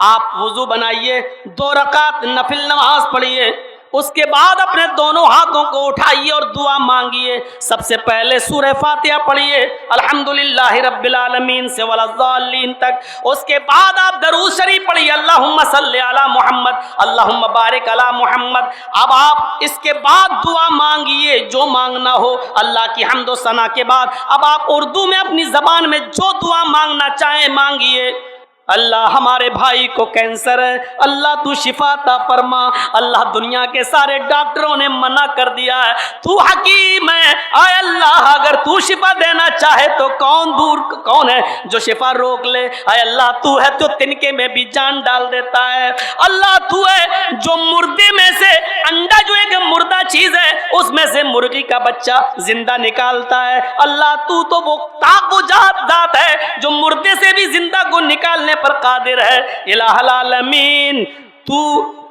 آپ وضو بنائیے، 2 رکعت نفل نماز پڑھیے، اس کے بعد اپنے دونوں ہاتھوں کو اٹھائیے اور دعا مانگیے۔ سب سے پہلے سورہ فاتحہ پڑھیے الحمدللہ رب العالمین سے ولا الضالین تک، اس کے بعد آپ درود شریف پڑھیے اللہم صلی علی محمد اللہم بارک علی محمد۔ اب آپ اس کے بعد دعا مانگیے جو مانگنا ہو اللہ کی حمد و ثنا کے بعد۔ اب آپ اردو میں اپنی زبان میں جو دعا مانگنا چاہیں مانگیے۔ اللہ ہمارے بھائی کو کینسر ہے، اللہ تو شفا عطا فرما۔ اللہ دنیا کے سارے ڈاکٹروں نے منع کر دیا ہے، تو حکیم ہے، اے اللہ اگر تو شفا دینا چاہے تو کون ہے جو شفا روک لے؟ اے اللہ تو ہے تو تنکے میں بھی جان ڈال دیتا ہے۔ اللہ تو ہے جو مردے میں سے انڈا جو ایک مردہ چیز ہے اس میں سے مرغی کا بچہ زندہ نکالتا ہے۔ اللہ تو وہ طاق و ذات ہے جو مردے سے بھی زندہ کو نکالنے پر قادر ہے۔ الہ العالمین تو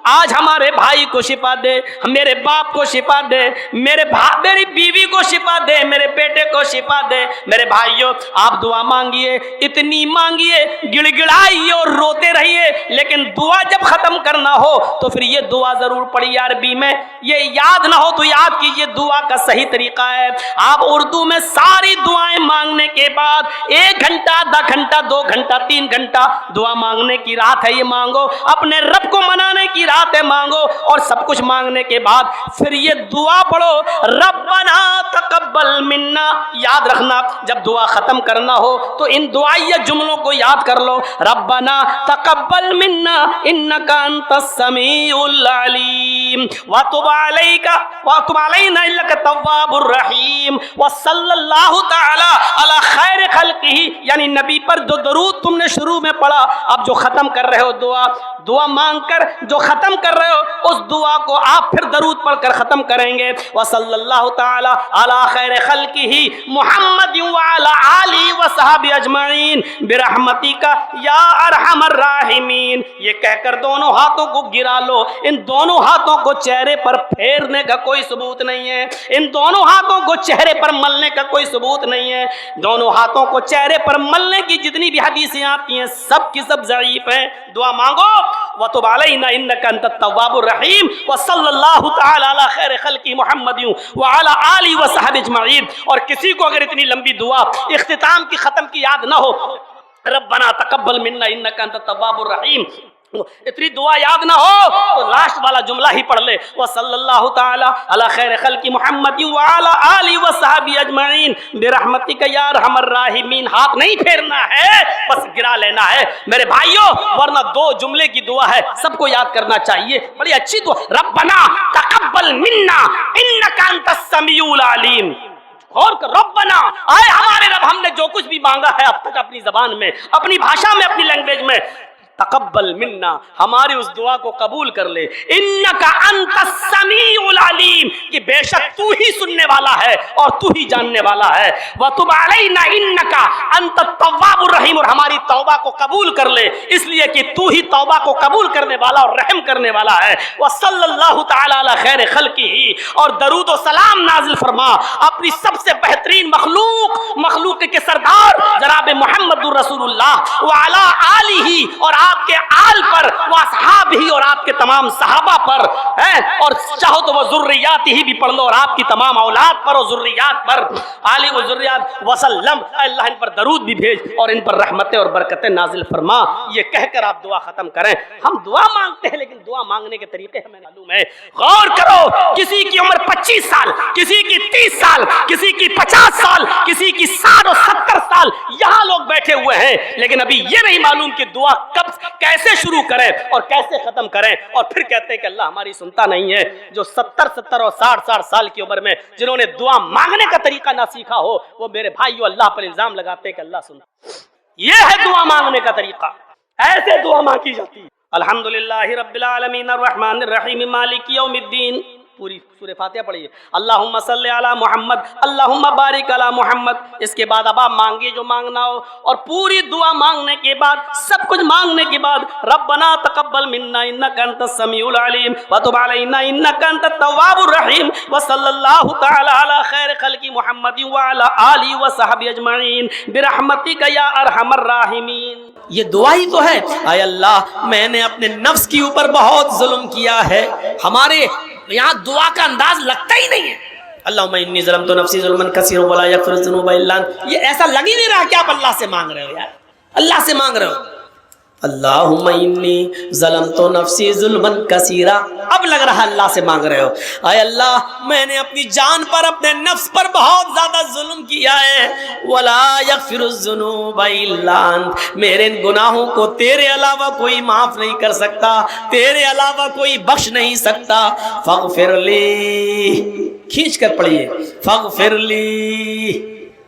آج ہمارے بھائی کو شفا دے، میرے باپ کو شفا دے، میری بیوی کو شفا دے، میرے بیٹے کو شفا دے۔ میرے بھائیوں آپ دعا مانگیے، اتنی مانگیے، گڑ گڑائیے اور روتے رہیے، لیکن دعا جب ختم کرنا ہو تو پھر یہ دعا ضرور پڑھیے عربی میں۔ یہ یاد نہ ہو تو یاد کیجیے، دعا کا صحیح طریقہ ہے آپ اردو میں ساری دعائیں مانگنے کے بعد 1 گھنٹہ، آدھا گھنٹہ، 2 گھنٹہ، 3 گھنٹہ دعا مانگنے کی رات ہے، یہ مانگو، اپنے رب کو منانے کی رات ہے، مانگو۔ اور سب کچھ مانگنے کے بعد پھر یہ دعا پڑھو ربنا تقبل منا۔ یاد رکھنا جب دعا ختم کرنا ہو تو ان دعائیہ جملوں کو یاد کر لو، ربنا تقبل منا انک انت السمیع العلیم وتب علینا انک التواب الرحیم وصلی اللہ تعالی علی خیر خلقہ، یعنی نبی پر جو درود تم نے شروع میں پڑھا اب جو ختم کر رہے ہو دعا مانگ کر جو ختم کر رہے ہو اس دعا کو آپ پھر درود پڑھ کر ختم کریں گے۔ وصلی اللہ تعالی علی خیر خلقہ محمد وعلی آلہ وصحبہ اجمعین برحمتک یا ارحم الراحمین۔ یہ کہہ کر دونوں ہاتھوں کو گرا لو۔ ان دونوں ہاتھوں کو چہرے پر پھیرنے کا کوئی ثبوت نہیں ہے، ان دونوں ہاتھوں کو چہرے پر ملنے کا کوئی ثبوت نہیں ہے۔ دونوں ہاتھوں کو چہرے پر ملنے کی جتنی بھی حدیثیں آتی ہیں سب کی سب ضعیف ہیں۔ دعا مانگو وتب علینا انک انت التواب الرحیم وصلی اللہ تعالی علی خیر خلق محمد وعلی آلہ وصحبہ اجمعین۔ اور کسی کو اگر اتنی لمبی دعا اختتام کی ختم کی یاد نہ ہو، ربنا تقبل منا انک انت التواب الرحیم، اتنی دعا یاد نہ ہو تو لاسٹ والا جملہ ہی پڑھ لے وصلی اللہ تعالی علی خیر خلق محمد وعلی آلہ وصحبہ اجمعین برحمتک یا ارحم الراحمین۔ ہاتھ نہیں پھیرنا ہے، بس گرا لینا ہے میرے بھائیوں، ورنہ 2 جملے کی دعا ہے، سب کو یاد کرنا چاہیے، بڑی اچھی دعا، ربنا تقبل منا انک انت السمیع العلیم۔ اور ربنا، آئے ہمارے رب ہم نے جو کچھ بھی مانگا ہے اب تک اپنی زبان میں، اپنی بھاشا میں، اپنی لینگویج میں، تقبل منا، ہماری اس دعا کو قبول کر لے، انک انت السمیع العلیم، کہ بے شک تو ہی سننے والا ہے اور تو ہی جاننے والا ہے، وتب علینا انک انت التواب الرحیم، اور ہماری توبہ کو قبول کر لے اس لیے کہ تو ہی توبہ کو قبول کرنے والا اور رحم کرنے والا ہے۔ وصلی اللہ تعالی علی خیر خلقہ، اور درود و سلام نازل فرما اپنی سب سے بہترین مخلوق کے سردار جناب محمد الرسول اللہ وعلی آلہ، اور آپ کے آل پر، واصحاب ہی، اور آپ کے تمام صحابہ پر، اور چاہو تو وہ ذریات ہی بھی پڑھ لو، اور آپ کی تمام اولاد پر اور ذریات پر، آلی و ذریات وسلم، اللہ ان پر درود بھی بھیج اور ان پر رحمتیں اور برکتیں نازل فرما۔ یہ کہہ کر آپ دعا ختم کریں۔ ہم دعا مانگتے ہیں لیکن دعا مانگنے کے طریقے ہمیں معلوم ہے۔ غور کرو، کسی کی عمر 25 سال، کسی کی 30 سال، کسی کی 50 سال، کسی کی 60 اور 70 سال، یہاں لوگ بیٹھے ہوئے ہیں لیکن ابھی یہ نہیں معلوم کہ دعا کب کیسے شروع کریں اور کیسے ختم کریں، اور پھر کہتے ہیں کہ اللہ ہماری سنتا نہیں ہے۔ جو 70 اور 60 سال کی عمر میں جنہوں نے دعا مانگنے کا طریقہ نہ سیکھا ہو وہ میرے بھائیو اللہ پر الزام لگاتے ہیں کہ اللہ سنتا۔ یہ ہے دعا مانگنے کا طریقہ، ایسے دعا مانگی جاتی ہے۔ الحمدللہ رب العالمین الرحمن الرحیم مالک یوم الدین پوری سورہ فاتحہ پڑھیے، اللہم صلی علی محمد، اللہم بارک علی محمد۔ اس کے بعد اب آپ مانگیے جو مانگنا ہو، اور پوری دعا مانگنے کے بعد، سب کچھ مانگنے کے بعد، ربنا تقبل منا انک انت السمیع العلیم وتب علینا انک انت التواب الرحیم وصلی اللہ تعالی علی خیر خلق محمد وعلی آلہ وصحبہ اجمعین برحمتک یا ارحم الراحمین۔ یہ دعا ہی تو ہے، اے اللہ میں نے اپنے نفس کے اوپر بہت ظلم کیا ہے۔ ہمارے یہاں دعا کا انداز لگتا ہی نہیں ہے، اللہم انی ظلمت نفسی ظلما کثیرا ولا یغفر الذنوب الا انت۔ یہ ایسا لگ ہی نہیں رہا کہ آپ اللہ سے مانگ رہے ہو یار، اللہ سے مانگ رہے ہو۔ اللہم انی ظلمت نفسی ظلما کثیرا، اب لگ رہا اللہ سے مانگ رہے ہو۔ اے اللہ میں نے اپنی جان پر، اپنے نفس پر بہت زیادہ ظلم کیا ہے، ولا یغفر الذنوب الا انت، میرے ان گناہوں کو تیرے علاوہ کوئی معاف نہیں کر سکتا، تیرے علاوہ کوئی بخش نہیں سکتا۔ فاغفر لی، کھینچ کر پڑھیے، فاغفر لی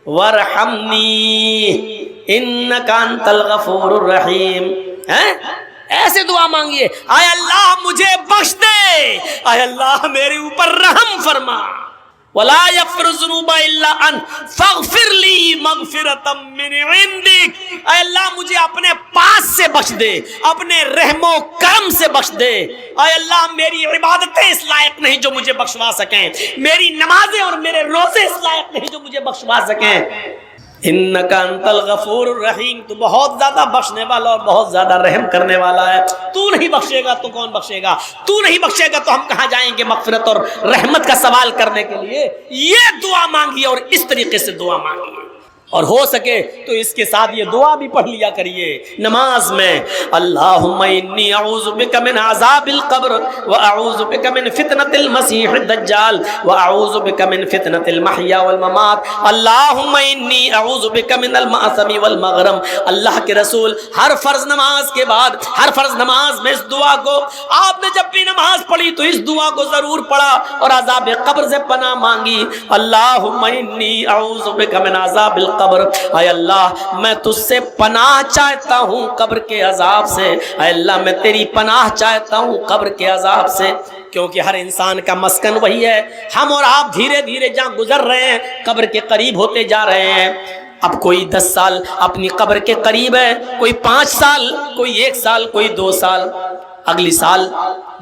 وارحمنی انک انت الغفور الرحیم۔ ایسے دعا مانگیے، اے اللہ مجھے بخش دے، اے اللہ میرے اوپر رحم فرما، ولا یغفر الذنوب الا انت فاغفر لی مغفرۃ من عندک، اے اللہ مجھے اپنے پاس سے بخش دے، اپنے رحم و کرم سے بخش دے۔ اے اللہ میری عبادتیں اس لائق نہیں جو مجھے بخشوا سکیں، میری نمازیں اور میرے روزے اس لائق نہیں جو مجھے بخشوا سکیں۔ انک انت الغفور الرحیم، تو بہت زیادہ بخشنے والا اور بہت زیادہ رحم کرنے والا ہے، تو نہیں بخشے گا تو کون بخشے گا؟ تو نہیں بخشے گا تو ہم کہاں جائیں گے مغفرت اور رحمت کا سوال کرنے کے لیے؟ یہ دعا مانگیے اور اس طریقے سے دعا مانگیے، اور ہو سکے تو اس کے ساتھ یہ دعا بھی پڑھ لیا کریے نماز میں، اللہم انی اعوذ بک من عذاب القبر واعوذ بک من فتنۃ المسیح الدجال واعوذ بک من فتنۃ المحیا والممات، اللہم انی اعوذ بک من المأثم والمغرم۔ اللہ کے رسول ہر فرض نماز کے بعد، ہر فرض نماز میں اس دعا کو، آپ نے جب بھی نماز پڑھی تو اس دعا کو ضرور پڑھا اور عذاب قبر سے پناہ مانگی، اللہم انی اعوذ بک من عذاب القبر، اے اللہ میں تجھ سے پناہ چاہتا ہوں قبر کے عذاب سے، اے اللہ میں تیری پناہ چاہتا ہوں قبر کے عذاب سے، کیونکہ ہر انسان کا مسکن وہی ہے۔ ہم اور آپ دھیرے دھیرے جہاں گزر رہے ہیں قبر کے قریب ہوتے جا رہے ہیں۔ اب کوئی 10 سال اپنی قبر کے قریب ہے، کوئی 5 سال، کوئی 1 سال، کوئی 2 سال۔ اگلی سال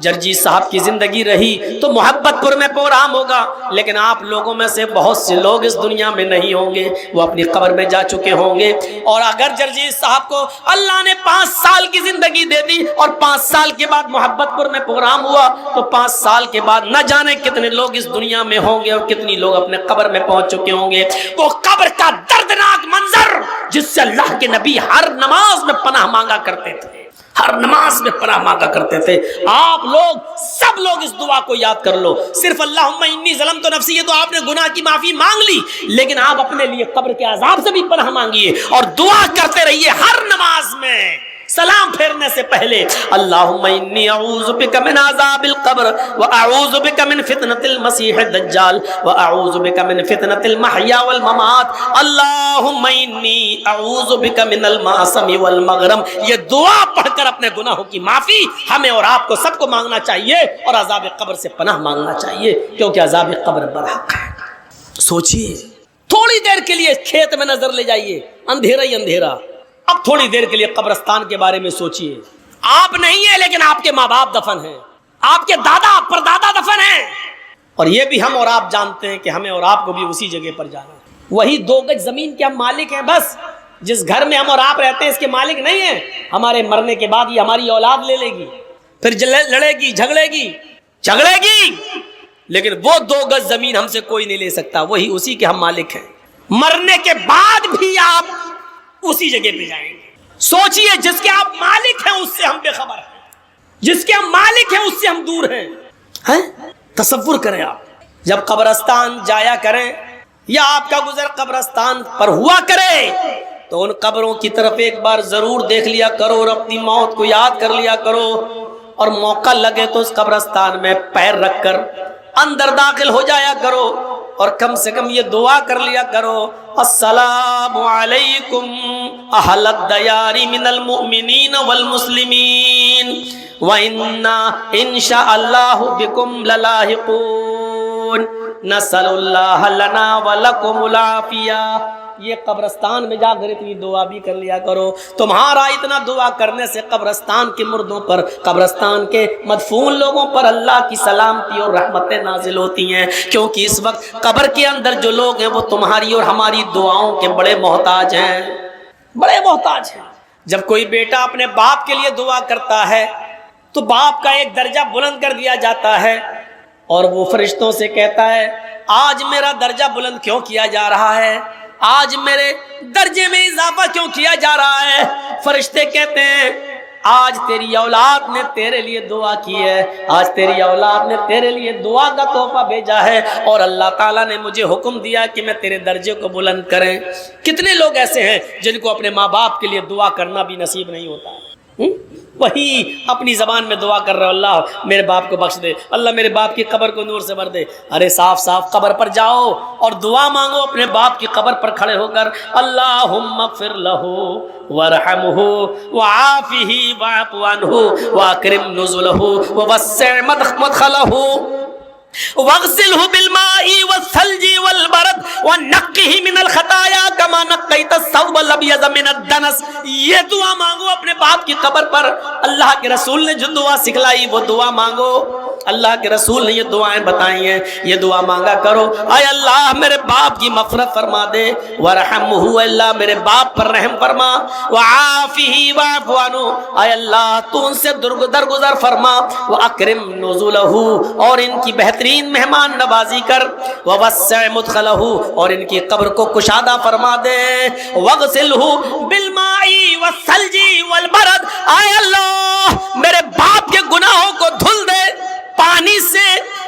جرجیت صاحب کی زندگی رہی تو محبت پور میں پروگرام ہوگا، لیکن آپ لوگوں میں سے بہت سے لوگ اس دنیا میں نہیں ہوں گے، وہ اپنی قبر میں جا چکے ہوں گے۔ اور اگر جرجیت صاحب کو اللہ نے 5 سال کی زندگی دے دی اور 5 سال کے بعد محبت پور میں پروگرام ہوا تو 5 سال کے بعد نہ جانے کتنے لوگ اس دنیا میں ہوں گے اور کتنی لوگ اپنے قبر میں پہنچ چکے ہوں گے۔ وہ قبر کا دردناک منظر جس سے اللہ کے نبی ہر نماز میں پناہ مانگا کرتے تھے، ہر نماز میں پناہ مانگا کرتے تھے۔ آپ لوگ سب لوگ اس دعا کو یاد کر لو، صرف اللہم انی ظلمت نفسی، یہ تو آپ نے گناہ کی معافی مانگ لی، لیکن آپ اپنے لیے قبر کے عذاب سے بھی پناہ مانگیے اور دعا کرتے رہیے ہر نماز میں سلام پھیرنے سے پہلے، اللہم انی اعوذ بک من عذاب القبر واعوذ بک من فتنۃ المسیح الدجال واعوذ بک من فتنۃ المحیا والممات، اللہم انی اعوذ بک من المعصم والمغرم۔ یہ دعا پڑھ کر اپنے گناہوں کی معافی ہمیں اور آپ کو سب کو مانگنا چاہیے اور عذاب قبر سے پناہ مانگنا چاہیے، کیونکہ عذاب قبر برحق ہے۔ سوچئے، تھوڑی دیر کے لیے کھیت میں نظر لے جائیے، اندھیرا ہی اندھیرا، اب تھوڑی دیر کے لیے قبرستان کے بارے میں سوچئے۔ آپ نہیں ہیں لیکن آپ کے ماں باپ دفن ہیں، آپ کے دادا پردادا دفن ہیں، اور یہ بھی ہم اور آپ جانتے ہیں کہ ہمیں اور آپ کو بھی اسی جگہ پر جانا ہے۔ وہی 2 گج زمین کے ہم مالک ہیں، بس جس گھر میں ہم اور آپ رہتے ہیں اس کے مالک نہیں ہیں۔ ہمارے مرنے کے بعد یہ ہماری اولاد لے لے گی، پھر لڑے گی، جھگڑے گی، لیکن وہ 2 گز زمین ہم سے کوئی نہیں لے سکتا، وہی اسی کے ہم مالک ہیں۔ مرنے کے بعد بھی آپ اسی جگہ پہ جائیں گے۔ سوچئے، جس کے آپ مالک ہیں اس سے ہم بے خبر ہیں، جس کے ہم مالک ہیں اس سے ہم دور ہیں۔ تصور کریں، آپ جب قبرستان جایا کریں یا آپ کا گزر قبرستان پر ہوا کرے تو ان قبروں کی طرف ایک بار ضرور دیکھ لیا کرو اور اپنی موت کو یاد کر لیا کرو، اور موقع لگے تو اس قبرستان میں پیر رکھ کر اندر داخل ہو جایا کرو اور کم سے کم یہ دعا کر لیا کرو، السلام علیکم اہل الدیار من المؤمنین والمسلمین وَإِنَّا إِن شَاءَ اللَّهُ بِكُمْ لَلَاحِقُونَ نسأل اللہ لنا ولکم العافیہ۔ یہ قبرستان میں جا کر اتنی دعا بھی کر لیا کرو۔ تمہارا اتنا دعا کرنے سے قبرستان کے مردوں پر، قبرستان کے مدفون لوگوں پر اللہ کی سلامتی اور رحمتیں نازل ہوتی ہیں، کیونکہ اس وقت قبر کے اندر جو لوگ ہیں وہ تمہاری اور ہماری دعاؤں کے بڑے محتاج ہیں، بڑے محتاج ہیں۔ جب کوئی بیٹا اپنے باپ کے لیے دعا کرتا ہے تو باپ کا ایک درجہ بلند کر دیا جاتا ہے، اور وہ فرشتوں سے کہتا ہے آج میرا درجہ بلند کیوں کیا جا رہا ہے، آج میرے درجے میں اضافہ کیوں کیا جا رہا ہے؟ فرشتے کہتے ہیں آج تیری اولاد نے تیرے لیے دعا کی ہے، آج تیری اولاد نے تیرے لیے دعا کا تحفہ بھیجا ہے، اور اللہ تعالیٰ نے مجھے حکم دیا کہ میں تیرے درجے کو بلند کریں۔ کتنے لوگ ایسے ہیں جن کو اپنے ماں باپ کے لیے دعا کرنا بھی نصیب نہیں ہوتا، وہی اپنی زبان میں دعا کر رہے ہو اللہ میرے باپ کو بخش دے، اللہ میرے باپ کی قبر کو نور سے بھر دے۔ ارے صاف صاف قبر پر جاؤ اور دعا مانگو اپنے باپ کی قبر پر کھڑے ہو کر، اللہم اغفر لہ وارحمہ وعافہ واعف عنہ واکرم نزلہ ووسع مدخلہ واغسلہ بالماء والثلج والبرد ونقہ من الخطایا کما نقیت الثوب الابیض من الدنس۔ یہ دعا مانگو اپنے باپ کی قبر پر۔ اللہ کے رسول نے جو دعا سکھلائی وہ دعا مانگو، اللہ کے رسول نے یہ دعائیں بتائی ہیں، یہ دعا مانگا کرو۔ اے اللہ میرے باپ کی مغفرت فرما دے، ورحمہ اللہ میرے باپ پر رحم فرما، وعافہ واعف عنہ اے اللہ تو ان سے درگزر فرما، واکرم نزلہ اور ان کی بہترین مہمان نوازی کر، ووسع مدخلہ اور ان کی قبر کو کشادہ فرما دے، واغسلہ بالماء والثلج والبرد اے اللہ میرے باپ کے گناہوں کو دھل دے پانی سے،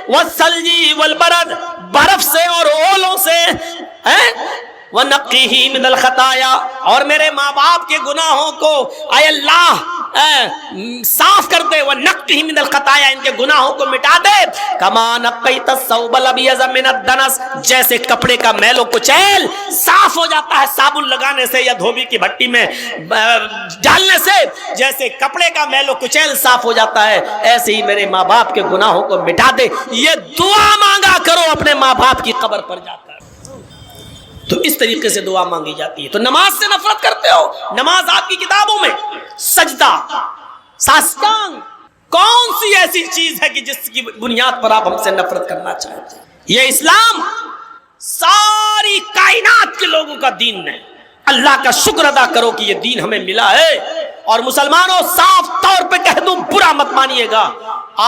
والثلج والبرد برف سے اور اولوں سے، وَنَقِّهِ مِنَ الْخَطَايَا اور میرے ماں باپ کے گناہوں کو اے اللہ صاف کر دے، وَنَقِّهِ مِنَ الْخَطَايَا ان کے گناہوں کو مٹا دے، كَمَا نَقَّيْتَ الثَّوْبَ الْأَبْيَضَ مِنَ الدَّنَسِ جیسے کپڑے کا میل و کچیل صاف ہو جاتا ہے صابن لگانے سے یا دھوبی کی بھٹی میں ڈالنے سے، جیسے کپڑے کا میل و کچیل صاف ہو جاتا ہے ایسے ہی میرے ماں باپ کے گناہوں کو مٹا دے۔ یہ دعا مانگا کرو اپنے ماں باپ کی قبر پر جا کر، تو اس طریقے سے دعا مانگی جاتی ہے۔ تو نماز سے نفرت کرتے ہو، نماز آپ کی کتابوں میں سجدہ ساستانگ کون سی ایسی چیز ہے کہ جس کی بنیاد پر آپ ہم سے نفرت کرنا چاہتے ہیں؟ یہ اسلام ساری کائنات کے لوگوں کا دین ہے۔ اللہ کا شکر ادا کرو کہ یہ دین ہمیں ملا ہے، اور مسلمانوں صاف طور پہ کہہ دوں برا مت مانیے گا،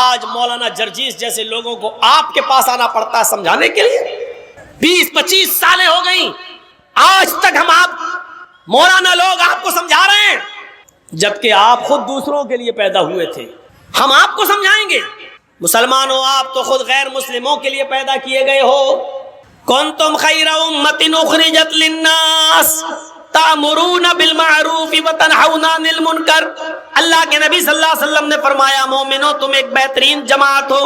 آج مولانا جرجیس جیسے لوگوں کو آپ کے پاس آنا پڑتا ہے سمجھانے کے لیے۔ 20-25 سالیں ہو گئیں، آج تک ہم آپ مولانا لوگ آپ کو سمجھا رہے ہیں، جبکہ آپ خود دوسروں کے لیے پیدا ہوئے تھے۔ ہم آپ کو سمجھائیں گے؟ مسلمانوں آپ تو خود غیر مسلموں کے لیے پیدا کیے گئے ہو۔ کنتم خیر امۃ اخرجت للناس تأمرون بالمعروف وتنہون عن المنکر۔ اللہ کے نبی صلی اللہ علیہ وسلم نے فرمایا مومنو تم ایک بہترین جماعت ہو۔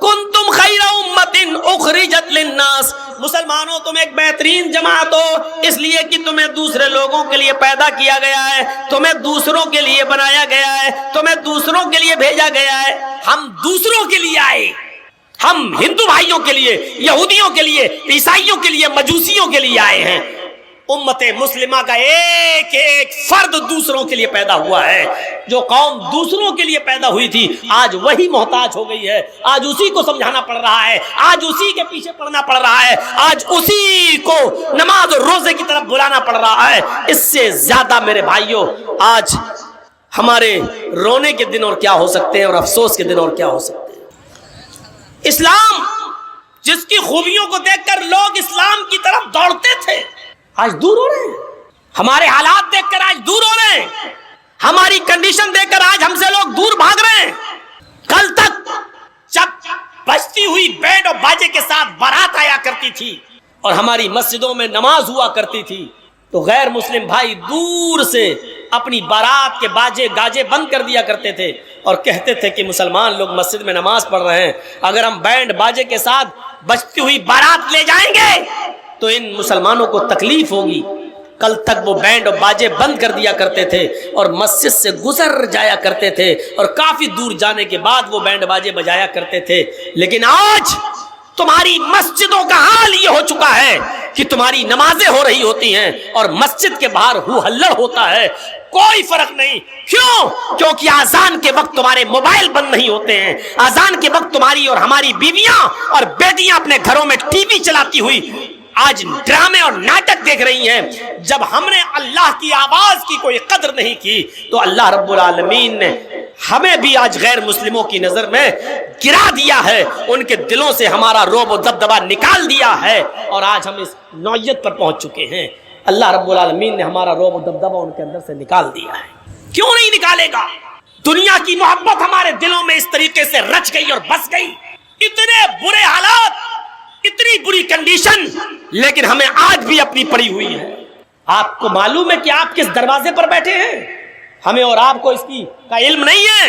کنتم خیر امۃ اخرجت للناس، مسلمانوں تم ایک بہترین جماعت ہو اس لیے کہ تمہیں دوسرے لوگوں کے لیے پیدا کیا گیا ہے، تمہیں دوسروں کے لیے بنایا گیا ہے، تمہیں دوسروں کے لیے بھیجا گیا ہے۔ ہم دوسروں کے لیے آئے، ہم ہندو بھائیوں کے لیے، یہودیوں کے لیے، عیسائیوں کے لیے، مجوسیوں کے لیے آئے ہیں۔ امت مسلمہ کا ایک ایک فرد دوسروں کے لیے پیدا ہوا ہے۔ جو قوم دوسروں کے لیے پیدا ہوئی تھی آج وہی محتاج ہو گئی ہے، آج اسی کو سمجھانا پڑ رہا ہے، آج اسی کے پیچھے پڑنا پڑ رہا ہے، آج اسی کو نماز اور روزے کی طرف بلانا پڑ رہا ہے۔ اس سے زیادہ میرے بھائیوں آج ہمارے رونے کے دن اور کیا ہو سکتے ہیں، اور افسوس کے دن اور کیا ہو سکتے ہیں۔ اسلام جس کی خوبیوں کو دیکھ کر لوگ اسلام کی طرف دوڑتے تھے آج دور ہو رہے ہیں، ہمارے حالات دیکھ کر آج دور ہو رہے ہیں، ہماری کنڈیشن دیکھ کر آج ہم سے لوگ دور بھاگ رہے ہیں۔ کل تک جب بجتی ہوئی بینڈ اور باجے کے ساتھ بارات آیا کرتی تھی اور ہماری مسجدوں میں نماز ہوا کرتی تھی تو غیر مسلم بھائی دور سے اپنی بارات کے باجے گاجے بند کر دیا کرتے تھے اور کہتے تھے کہ مسلمان لوگ مسجد میں نماز پڑھ رہے ہیں، اگر ہم بینڈ باجے کے ساتھ بجتی ہوئی بارات لے جائیں گے تو ان مسلمانوں کو تکلیف ہوگی۔ کل تک وہ بینڈ اور باجے بند کر دیا کرتے تھے اور مسجد سے گزر جایا کرتے تھے اور کافی دور جانے کے بعد وہ بینڈ باجے بجایا کرتے تھے، لیکن آج تمہاری مسجدوں کا حال یہ ہو چکا ہے کہ تمہاری نمازیں ہو رہی ہوتی ہیں اور مسجد کے باہر ہو ہلڑ ہوتا ہے، کوئی فرق نہیں۔ کیوں؟ کیونکہ آذان کے وقت تمہارے موبائل بند نہیں ہوتے ہیں، آذان کے وقت تمہاری اور ہماری بیویاں اور بیٹیاں اپنے گھروں میں ٹی وی چلاتی ہوئی آج ڈرامے اور ناٹک دیکھ رہی ہیں۔ جب ہم نے اللہ کی آواز کی کوئی قدر نہیں کی تو اللہ رب العالمین نے ہمیں بھی آج غیر مسلموں کی نظر میں گرا دیا ہے، ان کے دلوں سے ہمارا رعب و دبدبا نکال دیا ہے، اور آج ہم اس نوعیت پر پہنچ چکے ہیں۔ اللہ رب العالمین نے ہمارا رعب و دبدبا ان کے اندر سے نکال دیا ہے۔ کیوں نہیں نکالے گا؟ دنیا کی محبت ہمارے دلوں میں اس طریقے سے رچ گئی اور بس گئی، اتنے برے حالات، اتنی بری کنڈیشن، لیکن ہمیں آج بھی اپنی پڑی ہوئی ہے۔ آپ کو معلوم ہے کہ آپ کس دروازے پر بیٹھے ہیں؟ ہمیں اور آپ کو اس کی کا علم نہیں ہے۔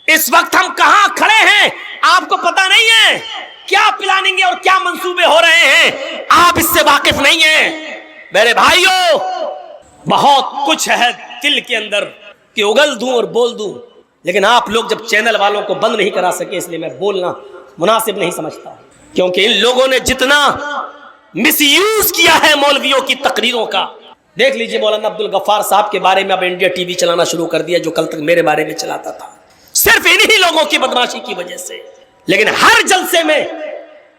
اس وقت ہم کہاں کھڑے ہیں آپ کو پتہ نہیں ہے، کیا پلاننگ اور کیا منصوبے ہو رہے ہیں آپ اس سے واقف نہیں ہیں۔ میرے بھائیوں، بہت کچھ ہے دل کے اندر کہ اگل دوں اور بول دوں، لیکن آپ لوگ جب چینل والوں کو بند نہیں کرا سکے، اس لیے میں بولنا مناسب نہیں سمجھتا، کیونکہ ان لوگوں نے جتنا مس یوز کیا ہے مولویوں کی تقریروں کا۔ دیکھ لیجئے مولانا عبد الغفار صاحب کے بارے میں اب انڈیا ٹی وی چلانا شروع کر دیا، جو کل تک میرے بارے میں چلاتا تھا، صرف انہی لوگوں کی بدماشی کی وجہ سے۔ لیکن ہر جلسے میں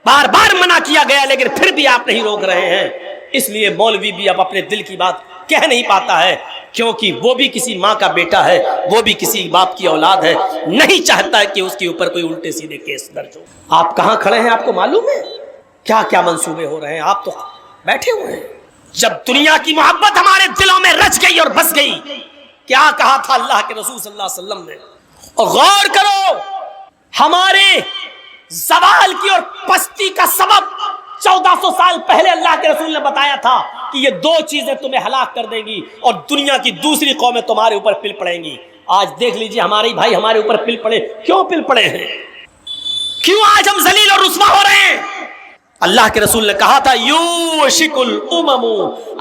بار بار منع کیا گیا، لیکن پھر بھی آپ نہیں روک رہے ہیں، اس لیے مولوی بھی اب اپنے دل کی بات کہہ نہیں پاتا ہے، کیونکہ وہ بھی کسی ماں کا بیٹا ہے، وہ بھی کسی باپ کی اولاد ہے، نہیں چاہتا ہے کہ اس کے اوپر کوئی الٹے سیدھے کیس درج ہو۔ آپ کہاں کھڑے ہیں آپ کو معلوم ہے؟ کیا کیا منصوبے ہو رہے ہیں، آپ تو بیٹھے ہوئے ہیں۔ جب دنیا کی محبت ہمارے دلوں میں رچ گئی اور بس گئی، کیا کہا تھا اللہ کے رسول صلی اللہ علیہ وسلم نے؟ اور غور کرو، ہمارے زوال کی اور پستی کا سبب 1400 سال پہلے اللہ کے رسول نے بتایا تھا کہ یہ دو چیزیں تمہیں ہلاک کر دیں گی اور دنیا کی دوسری قومیں تمہارے اوپر پل پڑیں گی۔ آج دیکھ لیجئے ہمارے بھائی ہمارے اوپر پل پڑے، کیوں پل پڑے ہیں؟ کیوں آج ہم ذلیل اور رسوا ہو رہے ہیں؟ اللہ کے رسول نے کہا تھا یوشک الامم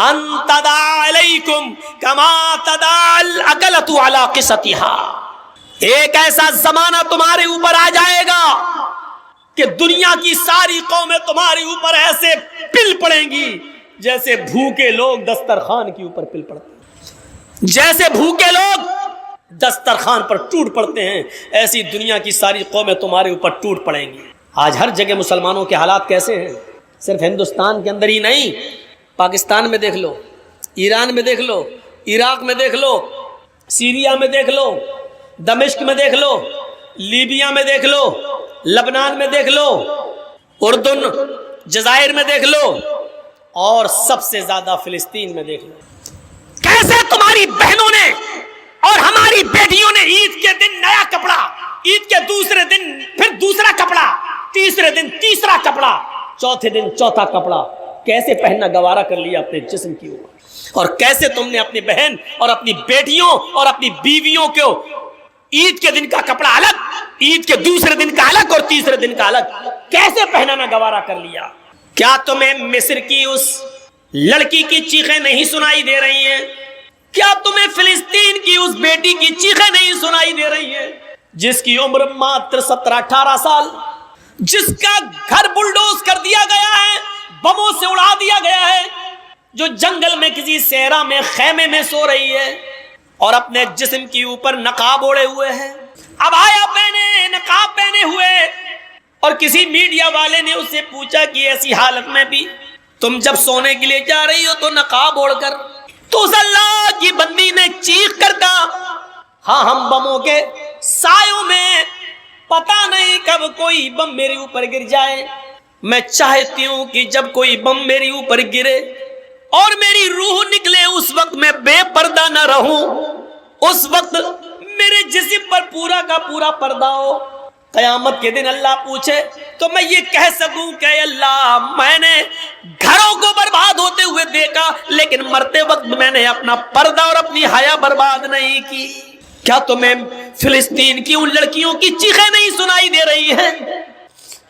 ان تداعی علیکم کما تداعی الاکلۃ علی قصتها، ایک ایسا زمانہ تمہارے اوپر آ جائے گا کہ دنیا کی ساری قومیں تمہارے اوپر ایسے پل پڑیں گی جیسے بھوکے لوگ دسترخوان کے اوپر پل پڑتے ہیں، جیسے بھوکے لوگ دسترخوان پر ٹوٹ پڑتے ہیں، ایسی دنیا کی ساری قومیں تمہارے اوپر ٹوٹ پڑیں گی۔ آج ہر جگہ مسلمانوں کے حالات کیسے ہیں؟ صرف ہندوستان کے اندر ہی نہیں، پاکستان میں دیکھ لو، ایران میں دیکھ لو، عراق میں دیکھ لو، سیریا میں دیکھ لو، دمشق میں دیکھ لو، لیبیا میں دیکھ لو، لبنان میں دیکھ لو، اردن جزائر میں دیکھ لو، اور سب سے زیادہ فلسطین میں دیکھ لو۔ کیسے تمہاری بہنوں نے اور ہماری بیٹیوں نے عید کے دن نیا کپڑا، عید کے دوسرے دن پھر دوسرا کپڑا، تیسرے دن تیسرا کپڑا، چوتھے دن چوتھا کپڑا، کیسے پہننا گوارا کر لیا اپنے جسم کی اوپر، اور کیسے تم نے اپنی بہن اور اپنی بیٹیوں اور اپنی بیویوں کو عید کے دن کا کپڑا الگ، عید کے دوسرے دن کا الگ اور تیسرے دن کا الگ کیسے پہننا گوارا کر لیا۔ کیا تمہیں مصر کی اس لڑکی کی چیخیں نہیں سنائی دے رہی ہیں؟ کیا تمہیں فلسطین کی اس بیٹی کی چیخیں نہیں سنائی دے رہی ہیں جس کی عمر ماتر 17-18 سال، جس کا گھر بلڈوز کر دیا گیا ہے، بموں سے اڑا دیا گیا ہے، جو جنگل میں کسی صحرا میں خیمے میں سو رہی ہے اور اپنے جسم کے اوپر نقاب اوڑے ہوئے ہے، عبایا پہنے، نقاب پہنے ہوئے، اور کسی میڈیا والے نے اس سے پوچھا کہ ایسی حالت میں بھی تم جب سونے کے لیے جا رہی ہو تو نقاب اوڑھ کر، تو اس اللہ کی بندی نے چیخ کر کہا ہاں ہم بموں کے سایوں میں، پتہ نہیں کب کوئی بم میرے اوپر گر جائے، میں چاہتی ہوں کہ جب کوئی بم میرے اوپر گرے اور میری روح نکلے اس وقت میں بے پردہ نہ رہوں، اس وقت میرے جسم پر پورا کا پورا پردہ ہو، قیامت کے دن اللہ پوچھے تو میں یہ کہہ سکوں کہ اے اللہ میں نے گھروں کو برباد ہوتے ہوئے دیکھا لیکن مرتے وقت میں نے اپنا پردہ اور اپنی حیا برباد نہیں کی۔ کیا تمہیں فلسطین کی ان لڑکیوں کی چیخیں نہیں سنائی دے رہی ہیں؟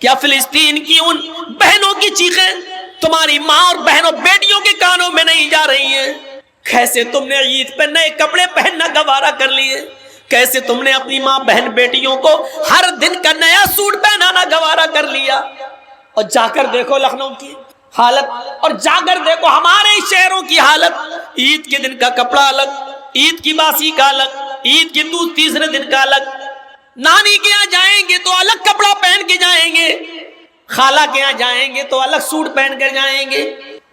کیا فلسطین کی ان بہنوں کی چیخیں تمہاری ماں اور بہنوں بیٹیوں کے کانوں میں نہیں جا رہی ہیں؟ کیسے تم نے عید پہ نئے کپڑے پہننا گوارا کر لیے؟ کیسے تم نے اپنی ماں بہن بیٹیوں کو ہر دن کا نیا سوٹ پہنانا گوارا کر لیا؟ اور جا کر دیکھو لکھنؤ کی حالت، اور جا کر دیکھو ہمارے شہروں کی حالت۔ عید کے دن کا کپڑا الگ، عید کی باسی کا الگ، عید کے تیسرے دن کا الگ۔ نانی کے یہاں جائیں گے تو الگ کپڑا پہن کے جائیں گے، خالہ کے یہاں جائیں گے تو الگ سوٹ پہن کر جائیں گے۔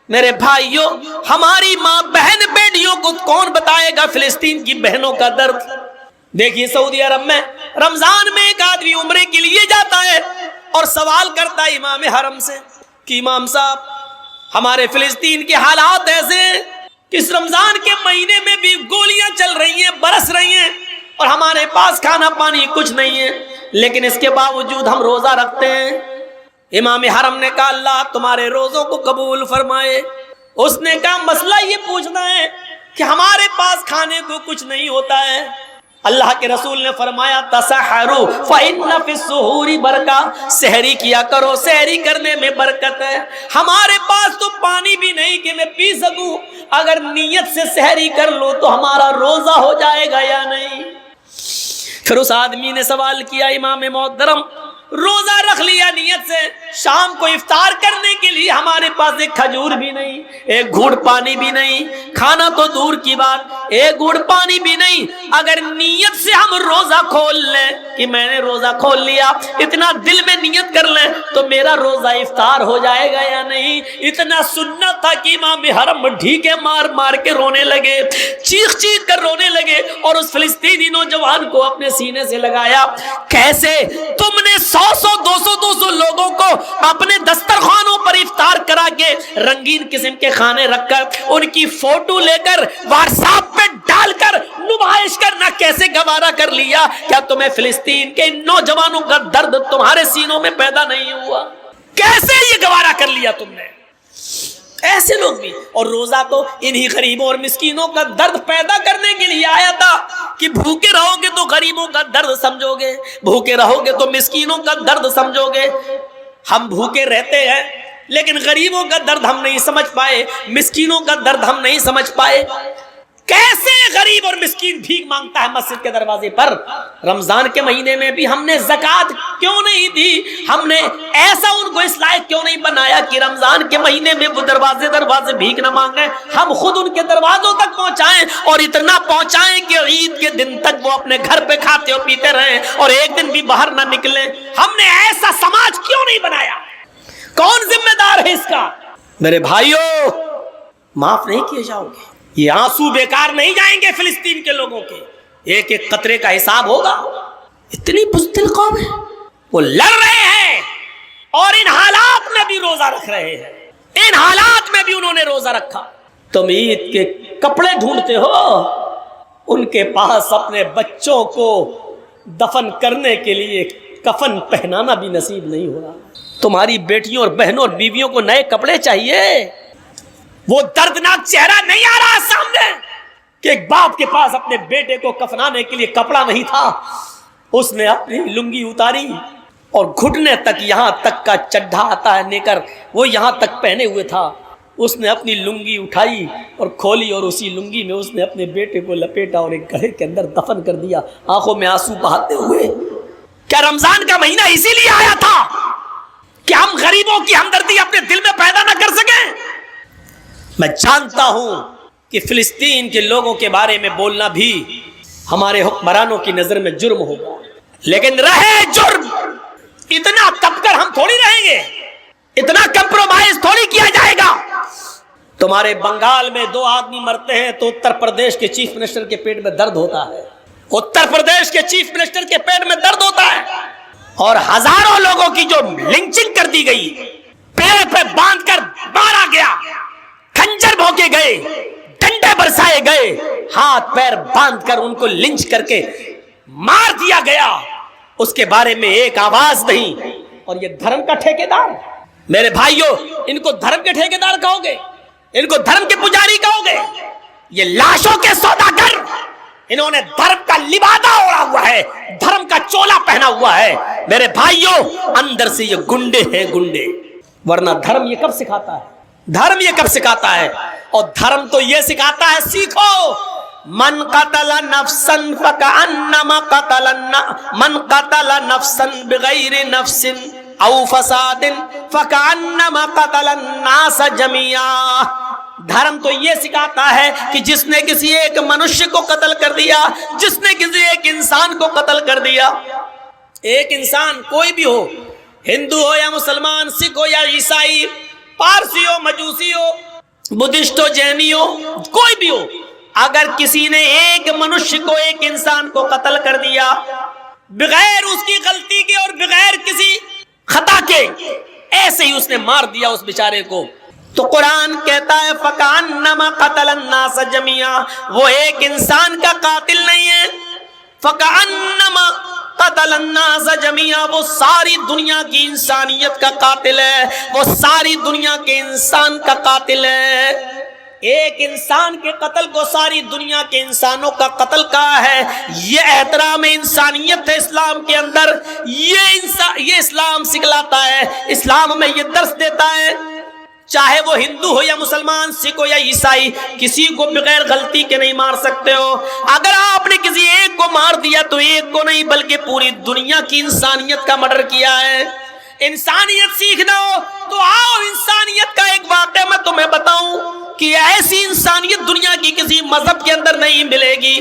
میرے بھائیوں، ہماری ماں بہن بیٹیوں کو کون بتائے گا فلسطین کی بہنوں کا درد؟ دیکھیے سعودی عرب میں رمضان میں ایک آدمی عمرے کے لیے جاتا ہے اور سوال کرتا ہے امام حرم سے کہ امام صاحب، ہمارے فلسطین کے حالات ایسے ہیں کہ اس رمضان کے مہینے میں بھی گولیاں چل رہی ہیں، برس رہی ہیں، اور ہمارے پاس کھانا پانی کچھ نہیں ہے، لیکن اس کے باوجود ہم روزہ رکھتے ہیں۔ امام حرم نے کہا اللہ تمہارے روزوں کو قبول فرمائے۔ اس نے کہا مسئلہ یہ پوچھنا ہے کہ ہمارے پاس کھانے کو کچھ نہیں ہوتا ہے۔ اللہ کے رسول نے فرمایا تسحروا فإن فی السحور برکہ، سحری کیا کرو، سحری کرنے میں برکت ہے۔ ہمارے پاس تو پانی بھی نہیں کہ میں پی سکوں، اگر نیت سے سحری کر لو تو ہمارا روزہ ہو جائے گا یا نہیں؟ پھر اس آدمی نے سوال کیا امام محترم، روزہ رکھ لیا نیت سے، شام کو افطار کرنے کے لیے ہمارے پاس ایک کھجور بھی نہیں، ایک گھونٹ پانی بھی نہیں، کھانا تو دور کی بات، ایک گھونٹ پانی بھی نہیں، اگر نیت سے ہم روزہ کھول لیں کہ میں نے روزہ کھول لیا، اتنا دل میں نیت کر لیں تو میرا روزہ افطار ہو جائے گا یا نہیں؟ اتنا سننا تھا کہ امام حرم ڈھیکے مار مار کے رونے لگے، چیخ چیخ کر رونے لگے، اور اس فلسطینی نوجوان کو اپنے سینے سے لگایا۔ کیسے تم نے 100 لوگوں کو اپنے دسترخوانوں پر افطار کرا کے رنگین قسم کے کھانے رکھ کر ان کی فوٹو لے کر واٹس ایپ پہ ڈال کر نمائش کرنا کیسے گوارا کر لیا؟ کیا تمہیں فلسطین کے ان نوجوانوں کا درد تمہارے سینوں میں پیدا نہیں ہوا؟ کیسے یہ گوارا کر لیا تم نے؟ ایسے لوگ بھی، اور روزہ تو انہی غریبوں اور مسکینوں کا درد پیدا کرنے کے لیے آیا تھا کہ بھوکے رہو گے تو غریبوں کا درد سمجھو گے، بھوکے رہو گے تو مسکینوں کا درد سمجھو گے۔ ہم بھوکے رہتے ہیں لیکن غریبوں کا درد ہم نہیں سمجھ پائے، مسکینوں کا درد ہم نہیں سمجھ پائے۔ کیسے غریب اور مسکین بھیک مانگتا ہے مسجد کے دروازے پر؟ رمضان کے مہینے میں بھی ہم نے زکوٰۃ کیوں نہیں دی؟ ہم نے ایسا ان کو اس لائق کیوں نہیں بنایا کہ رمضان کے مہینے میں وہ دروازے بھیک نہ مانگیں، ہم خود ان کے دروازوں تک پہنچائیں، اور اتنا پہنچائیں کہ عید کے دن تک وہ اپنے گھر پہ کھاتے اور پیتے رہیں اور ایک دن بھی باہر نہ نکلیں۔ ہم نے ایسا سماج کیوں نہیں بنایا؟ کون ذمہ دار ہے اس کا؟ میرے بھائیوں، معاف نہیں کیے جاؤ گے، یہ آنسو بیکار نہیں جائیں گے فلسطین کے لوگوں کے، ایک ایک قطرے کا حساب ہوگا۔ اتنی بزدل قوم ہے، وہ لڑ رہے ہیں اور ان حالات میں بھی روزہ رکھ رہے ہیں، ان حالات میں بھی انہوں نے روزہ رکھا۔ تم عید کے کپڑے ڈھونڈتے ہو، ان کے پاس اپنے بچوں کو دفن کرنے کے لیے کفن پہنانا بھی نصیب نہیں ہو رہا۔ تمہاری بیٹیوں اور بہنوں اور بیویوں کو نئے کپڑے چاہیے، وہ دردناک چہرہ نہیں آ رہا سامنے کہ ایک باپ کے پاس اپنے بیٹے کو کفنانے کے لیے کپڑا نہیں تھا، اس نے اپنی لنگی اتاری اور گھٹنے تک، یہاں تک کا چڈھا آتا ہے نیکر، وہ یہاں تک پہنے ہوئے تھا، اس نے اپنی لنگی اٹھائی اور کھولی اور اسی لنگی میں اس نے اپنے بیٹے کو لپیٹا اور ایک گڑھے کے اندر دفن کر دیا، آنکھوں میں آنسو بہاتے ہوئے۔ کیا رمضان کا مہینہ اسی لیے آیا تھا کہ ہم غریبوں کی ہمدردی اپنے دل میں پیدا نہ کر سکیں؟ میں جانتا ہوں کہ فلسطین کے لوگوں کے بارے میں بولنا بھی ہمارے حکمرانوں کی نظر میں جرم ہوگا، لیکن رہے جرم، اتنا تب کر ہم تھوڑی رہیں گے، اتنا کمپرومائز تھوڑی کیا جائے گا۔ تمہارے بنگال میں 2 آدمی مرتے ہیں تو اتر پردیش کے چیف منسٹر کے پیٹ میں درد ہوتا ہے، اتر پردیش کے چیف منسٹر کے پیٹ میں درد ہوتا ہے، اور ہزاروں لوگوں کی جو لنچنگ کر دی گئی، پیڑ پہ باندھ کر مارا گیا، خنجر بھونکے گئے، ڈنڈے برسائے گئے، ہاتھ پیر باندھ کر ان کو لنچ کر کے مار دیا گیا، اس کے بارے میں ایک آواز نہیں۔ اور یہ دھرم کا ٹھیکیدار؟ میرے بھائیوں، ان کو دھرم کے ٹھیکیدار کہو گے؟ ان کو دھرم کے پجاری کہو گے؟ یہ لاشوں کے سوداگر، انہوں نے دھرم کا لبادہ اوڑھا ہوا ہے، دھرم کا چولا پہنا ہوا ہے۔ میرے بھائیوں، اندر سے یہ گنڈے ہیں، گنڈے، ورنہ دھرم یہ کب سکھاتا ہے؟ دھرم یہ کب سکھاتا ہے؟ اور دھرم تو یہ سکھاتا ہے سیکھو من قتل نفسا فکأنما من قتل نفسا بغیر نفس او فساد فکأنما قتل الناس جميعا. دھرم تو یہ سکھاتا ہے کہ جس نے کسی ایک منشیہ کو قتل کر دیا، جس نے کسی ایک انسان کو قتل کر دیا، ایک انسان کوئی بھی ہو، ہندو ہو یا مسلمان، سکھ ہو یا عیسائی، پارسی ہو، مجوسی ہو، بدھسٹ ہو، جینی ہو، کوئی بھی ہو، اگر کسی نے ایک منشیہ کو، ایک انسان کو قتل کر دیا بغیر اس کی غلطی کے اور بغیر کسی خطا کے، ایسے ہی اس نے مار دیا اس بیچارے کو، تو قرآن کہتا ہے فَكَأَنَّمَا قَتَلَ النَّاسَ جَمِيعًا، وہ ایک انسان کا قاتل نہیں ہے، فَكَأَنَّمَا قَتَلَ النَّاسَ جَمِيعًا، وہ ساری دنیا کی انسانیت کا قاتل ہے، وہ ساری دنیا کے انسان کا قاتل ہے. ایک انسان کے قتل کو ساری دنیا کے انسانوں کا قتل کہا ہے. یہ احترام انسانیت ہے اسلام کے اندر، یہ اسلام سکھلاتا ہے، اسلام ہمیں یہ درس دیتا ہے. چاہے وہ ہندو ہو یا مسلمان، سکھ ہو یا عیسائی، کسی کو بغیر غلطی کے نہیں مار سکتے ہو. اگر آپ نے کسی ایک کو مار دیا تو ایک کو نہیں بلکہ پوری دنیا کی انسانیت کا مرڈر کیا ہے. انسانیت سیکھنا ہو تو آؤ، انسانیت کا ایک واقعہ میں تمہیں بتاؤں کہ ایسی انسانیت دنیا کی کسی مذہب کے اندر نہیں ملے گی.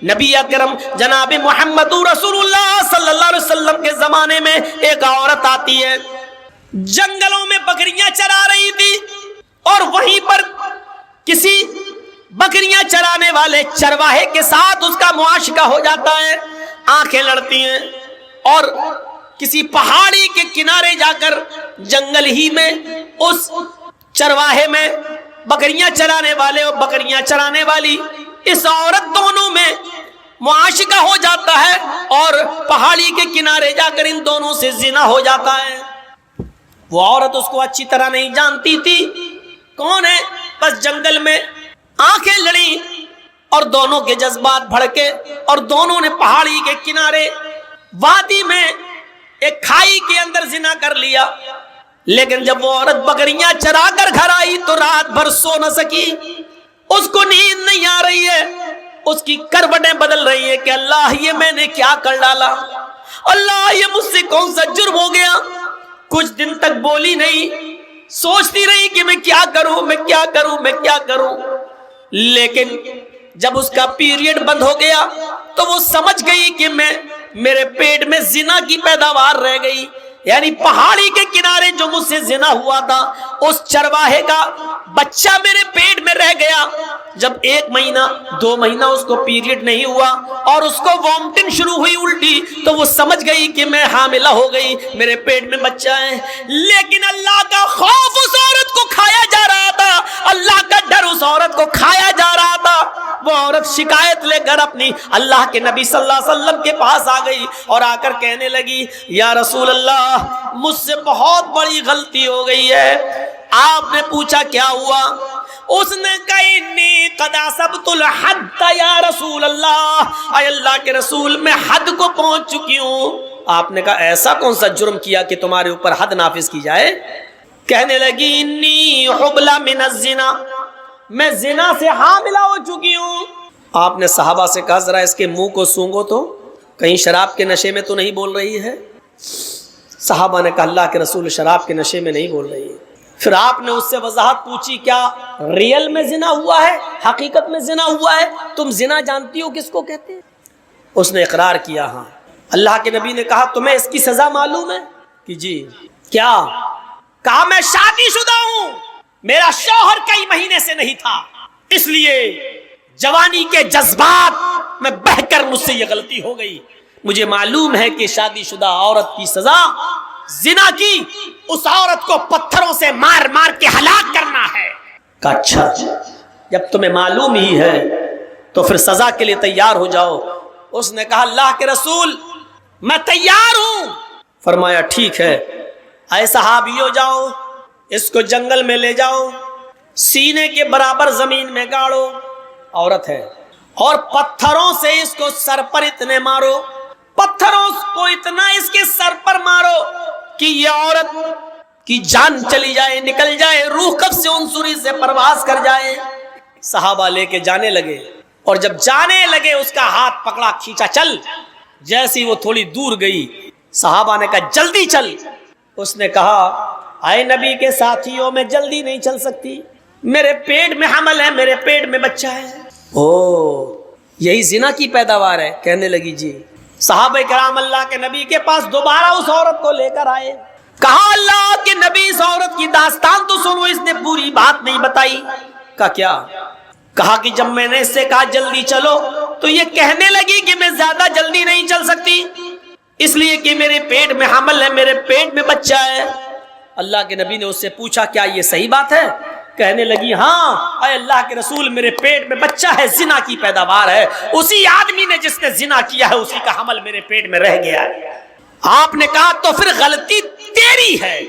نبی اکرم جناب محمد رسول اللہ صلی اللہ علیہ وسلم کے زمانے میں ایک عورت آتی ہے، جنگلوں میں بکریاں چرا رہی تھی، اور وہیں پر کسی بکریاں چرانے والے چرواہے کے ساتھ اس کا معاشقہ ہو جاتا ہے. آنکھیں لڑتی ہیں، اور کسی پہاڑی کے کنارے جا کر جنگل ہی میں اس چرواہے میں بکریاں چرانے والے اور بکریاں چرانے والی اس عورت دونوں میں معاشقہ ہو جاتا ہے، اور پہاڑی کے کنارے جا کر ان دونوں سے زنا ہو جاتا ہے. وہ عورت اس کو اچھی طرح نہیں جانتی تھی کون ہے، بس جنگل میں آنکھیں لڑی اور دونوں کے جذبات بھڑکے، اور دونوں نے پہاڑی کے کنارے وادی میں ایک کھائی کے اندر زنا کر لیا. لیکن جب وہ عورت بکریاں چرا کر گھر آئی تو رات بھر سو نہ سکی، اس کو نیند نہیں آ رہی ہے، اس کی کروٹیں بدل رہی ہے کہ اللہ یہ میں نے کیا کر ڈالا، اللہ یہ مجھ سے کون سا جرم ہو گیا. کچھ دن تک بولی نہیں، سوچتی رہی کہ میں کیا کروں، میں کیا کروں، میں کیا کروں. لیکن جب اس کا پیریڈ بند ہو گیا تو وہ سمجھ گئی کہ میرے پیٹ میں زنا کی پیداوار رہ گئی، یعنی پہاڑی کے کنارے جو مجھ سے زنا ہوا تھا اس چرواہے کا بچہ میرے پیٹ میں رہ گیا. جب 1 مہینہ 2 مہینہ اس کو پیریڈ نہیں ہوا اور اس کو وامٹنگ شروع ہوئی الٹی، تو وہ سمجھ گئی کہ میں حاملہ ہو گئی، میرے پیٹ میں بچہ ہے. لیکن اللہ کا خوف اس عورت کو کھایا جا رہا تھا، اللہ کا ڈر اس عورت کو کھایا جا رہا تھا. وہ عورت شکایت لے کر اپنی اللہ کے نبی صلی اللہ علیہ وسلم کے پاس آ گئی اور آ کر کہنے لگی یا رسول اللہ مجھ سے بہت بڑی غلطی ہو گئی ہے. آپ نے پوچھا کیا ہوا؟ اس نے کہا انی قد اصبت الحد یا رسول اللہ، اے اللہ کے رسول میں حد کو پہنچ چکی ہوں. آپ نے کہا ایسا کون سا جرم کیا کہ تمہارے اوپر حد نافذ کی جائے؟ کہنے لگی انی حبلہ من الزنا، میں زنا سے حاملہ ہو چکی ہوں. آپ نے صحابہ سے کہا ذرا اس کے منہ کو سونگو تو کہیں شراب کے نشے میں تو نہیں بول رہی ہے. صحابہ نے کہا اللہ کے رسول شراب کے نشے میں نہیں بول رہی ہے. پھر آپ نے اس سے وضاحت پوچھی کیا ریئل میں زنا ہوا ہے، حقیقت میں زنا ہوا ہے؟ تم زنا جانتی ہو کس کو کہتے ہیں؟ اس نے اقرار کیا ہاں. اللہ کے نبی نے کہا تمہیں اس کی سزا معلوم ہے کہ جی. کیا کہا میں شادی شدہ ہوں، میرا شوہر کئی مہینے سے نہیں تھا، اس لیے جوانی کے جذبات میں بہہ کر مجھ سے یہ غلطی ہو گئی. مجھے معلوم ہے کہ شادی شدہ عورت کی سزا زنا کی اس عورت کو پتھروں سے مار مار کے ہلاک کرنا ہے. کہا اچھا جب تمہیں معلوم ہی ہے تو پھر سزا کے لیے تیار ہو جاؤ. اس نے کہا اللہ کے رسول میں تیار ہوں. فرمایا ٹھیک ہے، اے صحابیو جاؤ اس کو جنگل میں لے جاؤ، سینے کے برابر زمین میں گاڑو، عورت ہے، اور پتھروں سے اس کو سر پر اتنے مارو، پتھروں کو اتنا اس کے سر پر مارو کہ یہ عورت کی جان چلی جائے، نکل جائے، روح قبض سے عنصری سے پرواز کر جائے. صحابہ لے کے جانے لگے، اور جب جانے لگے اس کا ہاتھ پکڑا، کھینچا، چل۔ جیسی وہ تھوڑی دور گئی، صحابہ نے کہا جلدی چل۔ اس نے کہا اے نبی کے ساتھیوں، میں جلدی نہیں چل سکتی، میرے پیٹ میں حمل ہے، میرے پیٹ میں بچہ ہے۔ او یہی زنا کی پیداوار ہے؟ کہنے لگی جی۔ صحابہ کرام اللہ کے نبی کے پاس دوبارہ اس عورت کو لے کر آئے، کہا اللہ کے نبی اس عورت کی داستان تو سنو، اس نے پوری بات نہیں بتائی۔ کہا کیا؟ کہا کہ جب میں نے اس سے کہا جلدی چلو تو یہ کہنے لگی کہ میں زیادہ جلدی نہیں چل سکتی، اس لیے کہ میرے پیٹ میں حمل ہے، میرے پیٹ میں بچہ ہے۔ اللہ کے نبی نے اس سے پوچھا کیا یہ صحیح بات ہے؟ کہنے لگی ہاں اے اللہ کے رسول، میرے پیٹ میں بچہ ہے، زنا کی پیداوار ہے، اسی آدمی نے جس نے زنا کیا ہے اسی کا حمل میرے پیٹ میں رہ گیا ہے۔ آپ نے کہا تو پھر غلطی تیری ہے،